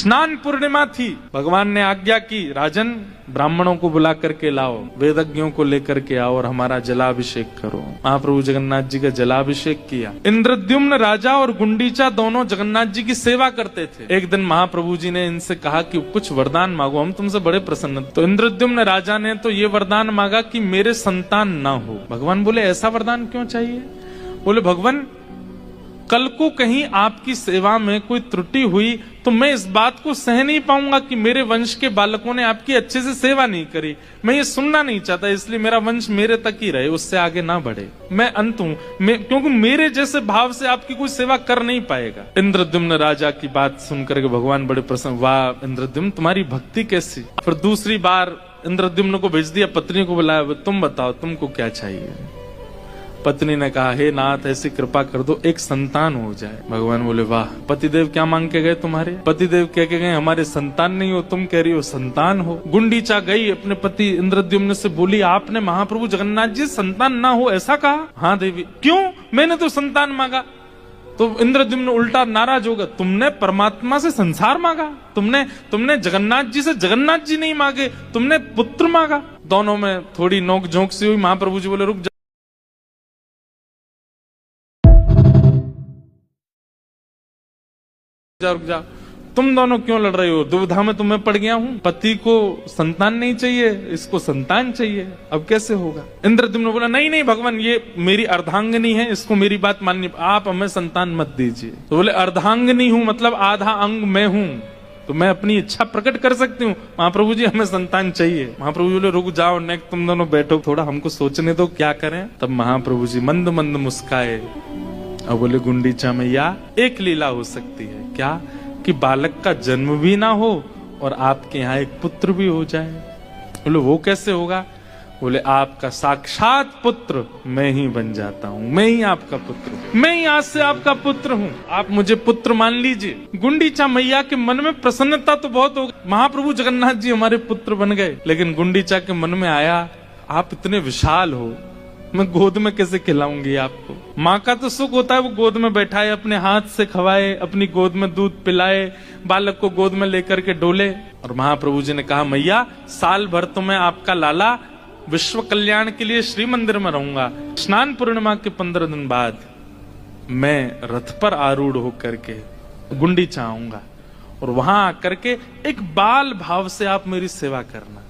स्नान पूर्णिमा थी, भगवान ने आज्ञा की, राजन ब्राह्मणों को बुला करके लाओ, वेदज्ञों को लेकर के आओ और हमारा जलाभिषेक करो। महाप्रभु जगन्नाथ जी का जलाभिषेक किया। इंद्रद्युम्न राजा और गुंडीचा दोनों जगन्नाथ जी की सेवा करते थे। एक दिन महाप्रभु जी ने इनसे कहा कि कुछ वरदान मांगो, हम तुमसे बड़े प्रसन्न। तो इंद्रद्युम्न राजा ने तो ये वरदान मांगा कि मेरे संतान ना हो। भगवान बोले ऐसा वरदान क्यों चाहिए? बोले भगवान कल को कहीं आपकी सेवा में कोई त्रुटि हुई तो मैं इस बात को सह नहीं पाऊंगा कि मेरे वंश के बालकों ने आपकी अच्छे से सेवा नहीं करी। मैं ये सुनना नहीं चाहता, इसलिए मेरा वंश मेरे तक ही रहे, उससे आगे ना बढ़े। मैं अंत हूं, क्योंकि मेरे जैसे भाव से आपकी कोई सेवा कर नहीं पाएगा। इंद्रद्युम्न राजा की बात सुनकर के भगवान बड़े प्रसन्न, वाह इंद्रद्युम्न तुम्हारी भक्ति कैसी। फिर दूसरी बार इंद्रद्युम्न को भेज दिया, पत्नी को बुलाया, तुम बताओ तुमको क्या चाहिए। पत्नी ने कहा, हे नाथ ऐसी कृपा कर दो एक संतान हो जाए। भगवान बोले, वाह पतिदेव क्या मांग के गए तुम्हारे? पतिदेव कह के गए हमारे संतान नहीं हो, तुम कह रही हो संतान हो। गुंडीचा गई अपने पति इंद्रद्युम्न से बोली, आपने महाप्रभु जगन्नाथ जी संतान ना हो ऐसा कहा? हाँ देवी। क्यों? मैंने तो संतान मांगा। तो इंद्रद्युम्न उल्टा नाराज होगा, तुमने परमात्मा से संसार मांगा, तुमने जगन्नाथ जी से जगन्नाथ जी नहीं मांगे, तुमने पुत्र मांगा। दोनों में थोड़ी नोक झोंक सी हुई। महाप्रभु जी बोले, रुक रुक जा, तुम दोनों क्यों लड़ रहे हो? दुविधा में तुम्हें पड़ गया हूं। पति को संतान नहीं चाहिए, इसको संतान चाहिए, अब कैसे होगा? इंद्रद्युम्न बोला, नहीं नहीं भगवान, ये मेरी अर्धांगिनी है, इसको मेरी बात माननी, आप हमें संतान मत दीजिए। तो बोले अर्धांगिनी हूं मतलब आधा अंग मैं हूं, तो मैं अपनी इच्छा प्रकट कर सकती हूँ। महाप्रभु जी हमें संतान चाहिए। महाप्रभु जी बोले, रुक जाओ नेक, तुम दोनों बैठो, थोड़ा हमको सोचने दो क्या करें। तब महाप्रभु जी मंद मंद मुस्काए और बोले, गुंडीचा मैया एक लीला हो सकती है। क्या? कि बालक का जन्म भी ना हो और आपके यहाँ एक पुत्र भी हो जाए। बोले वो कैसे होगा? बोले आपका साक्षात पुत्र मैं ही बन जाता हूँ, मैं ही आपका पुत्र हूँ, मैं ही आज से आपका पुत्र हूँ, आप मुझे पुत्र मान लीजिए। गुंडीचा मैया के मन में प्रसन्नता तो बहुत हो गई, महाप्रभु जगन्नाथ जी हमारे पुत्र बन गए। लेकिन गुंडीचा के मन में आया, आप इतने विशाल हो, मैं गोद में कैसे खिलाऊंगी आपको? माँ का तो सुख होता है वो गोद में बैठाए, अपने हाथ से खवाए, अपनी गोद में दूध पिलाए, बालक को गोद में लेकर के डोले। और महाप्रभु जी ने कहा, मैया साल भर तो मैं आपका लाला विश्व कल्याण के लिए श्री मंदिर में रहूंगा। स्नान पूर्णिमा के 15 दिन बाद मैं रथ पर आरूढ़ होकर के गुंडीचा आऊंगा और वहां आकर के एक बाल भाव से आप मेरी सेवा करना।